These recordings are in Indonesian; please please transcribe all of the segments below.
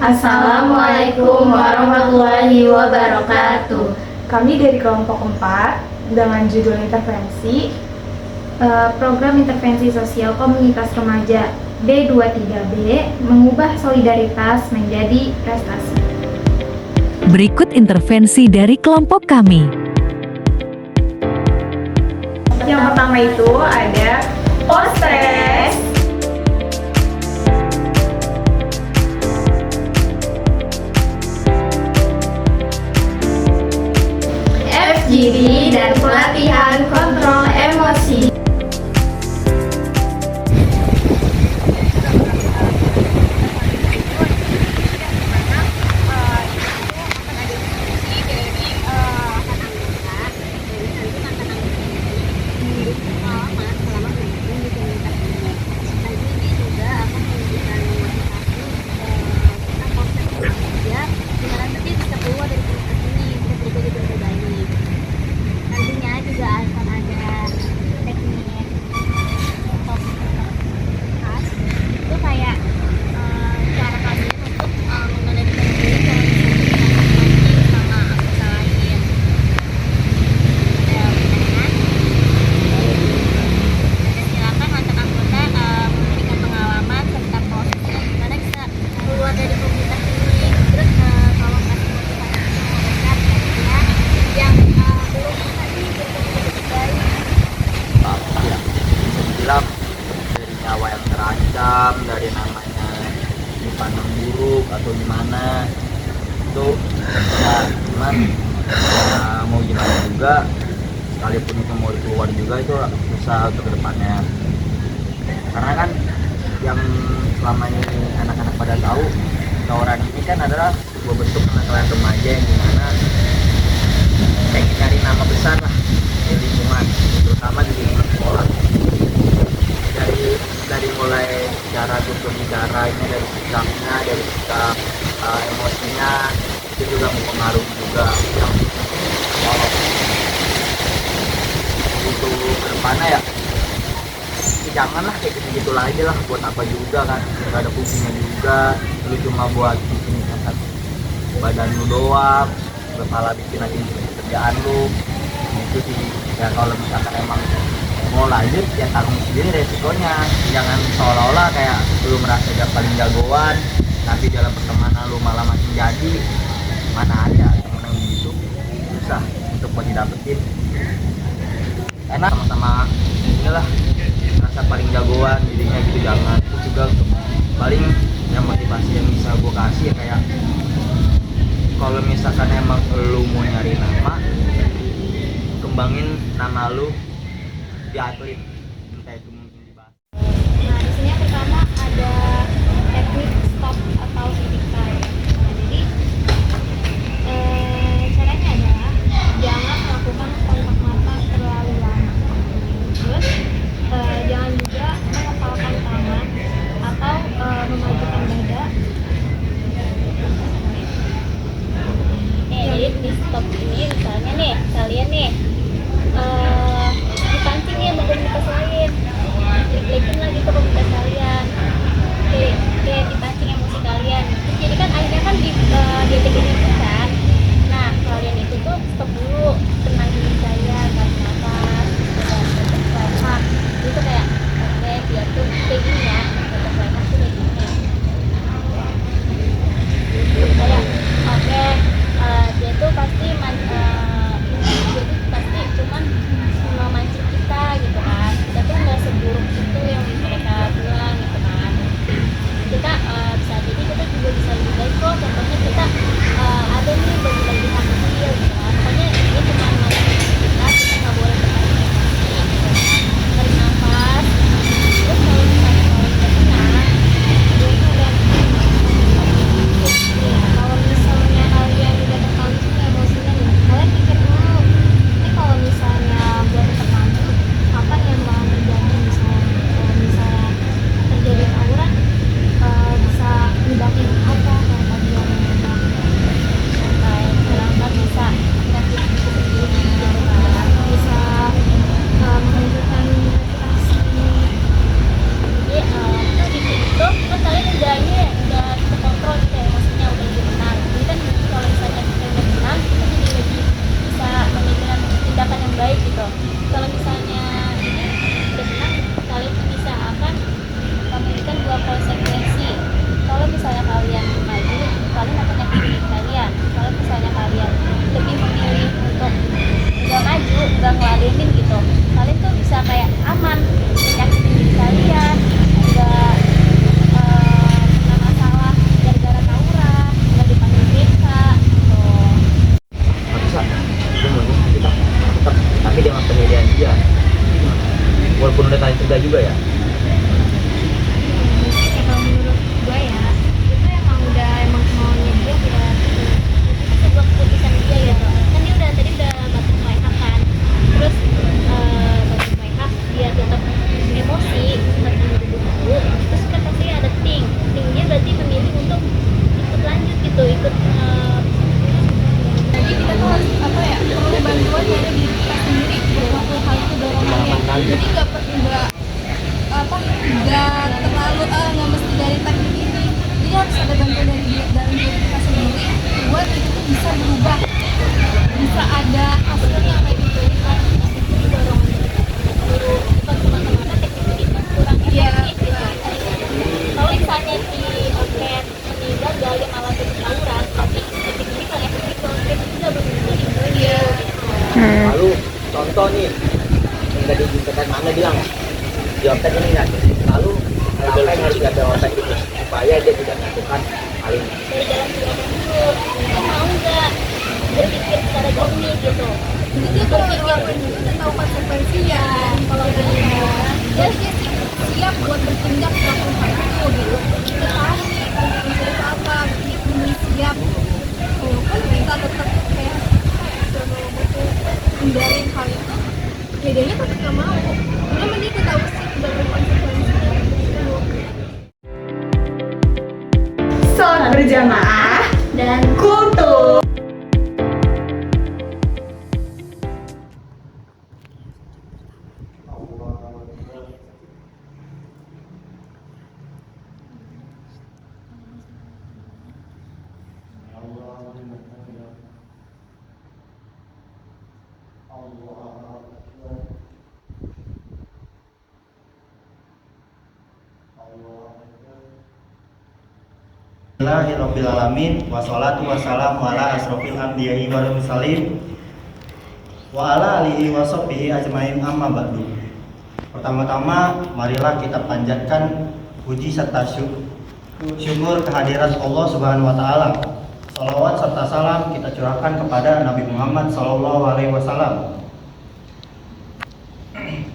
Assalamualaikum warahmatullahi wabarakatuh. Kami dari kelompok 4 dengan judul intervensi program intervensi sosial komunitas remaja B23B mengubah solidaritas menjadi prestasi. Berikut intervensi dari kelompok kami. Yang pertama itu ada postres, FGD dan pelatihan kontrol emosi. Dari nyawa yang terancam, dari namanya dipandang buruk atau gimana itu ya, cuman ya, mau gimana juga, sekalipun itu mau keluar juga itu susah untuk kedepannya, karena kan yang selama ini anak-anak pada tahu tawuran ini kan adalah sebuah bentuk kenakalan remaja yang dimana kayak cari nama besar lah di lingkungan, terutama di lingkungan sekolah. Dari mulai cara tutur bicara ini, dari sikapnya, dari sikap emosinya itu juga mempengaruhi juga yang kalau untuk kedepannya ya janganlah kayak gitu-gitu lagi lah, buat apa juga kan, nggak ada fungsinya juga, lu cuma buat bikin angkat badan lu doang, kepala bikin lagi kerjaan lu itu sih ya. Kalau misalkan emang mau lanjut ya tanggung sendiri resikonya, jangan seolah-olah kayak lu merasa gak paling jagoan tapi dalam pertemanan lu malah makin jadi, mana ada temen yang gitu, susah untuk buat didapetin. Enak sama-sama inilah merasa paling jagoan jadinya gitu, jangan. Itu juga paling yang motivasi yang bisa gue kasih ya kayak kalau misalkan emang lu mau nyari nama, kembangin nama lu di atlet, entah itu mungkin dibahas. Nah, di sini yang pertama ada teknik stop atau titik tarik. Nah, jadi caranya adalah jangan melakukan kontak mata terlalu lama. Terus jangan juga mengepalkan tangan atau memajukan dada. Jadi di stop ini misalnya nih, kalian nih dipancing ya ke komunitas lain, klik-klikin lagi ke komunitas kalian. ikut jadi kita tuh harus apa ya, perlu bantuan dari diri kita sendiri buat melakukan hal itu dorongannya. Jadi nggak terlalu nggak mesti dari teknik ini, jadi harus ada bantuan dari diri kita sendiri buat itu tuh bisa berubah, bisa ada hasilnya kayak gitu. Itu dorongan bukan semata-mata teknik itu kurang efektif gitu. Kalau misalnya si orket meninggal gali alat untuk tawuran, tapi teknik ini kan efektif, orket itu nggak benar-benar iya. Lalu contoh nih yang tadi dikatakan mana bilang di otak ini kan, lalu apa yang harus diambil otak itu supaya dia tidak melakukan hal ini? Dari jalan keluarnya dulu, kita mau nggak berpikir secara jernih gitu. Jadi dia berpikir itu udah tahu konsekuensinya. Kalau dia siap buat bertindak melakukan hal itu gitu. Kita tahu nih konsekuensinya itu apa, dia siap. Kan kita tetap kayak butuh hindarin hal itu. Ya dia tetap nggak mau. Karena mending kita usik udah berkonsekuensinya gitu. Sholat berjamaah Dan kultur. Bismillahirrahmanirrahim. Wassalatu wassalamu ala asrofil anbiya'i wal mursalin wa ala alihi wa sahbihi ajmain, amma ba'du. Pertama-tama marilah kita panjatkan puji serta syukur kehadirat Allah Subhanahu wa taala. Salawat serta salam kita curahkan kepada Nabi Muhammad sallallahu alaihi wasallam,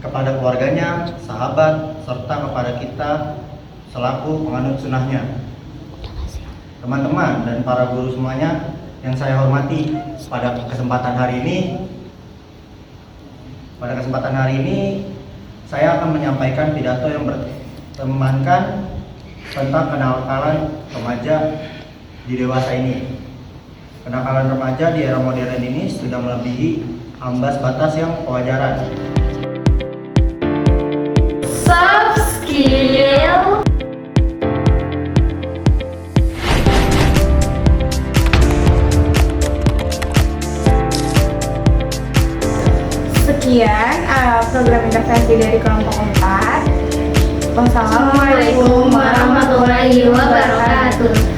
kepada keluarganya, sahabat, serta kepada kita selaku penganut sunnahnya. Teman-teman dan para guru semuanya yang saya hormati, pada kesempatan hari ini saya akan menyampaikan pidato yang bertemankan tentang kenakalan remaja di dewasa ini. Kenakalan remaja di era modern ini sudah melebihi ambang batas yang kewajaran. soft skill. Sekian program intervensi dari kelompok 4. Wassalamualaikum Assalamualaikum warahmatullahi wabarakatuh.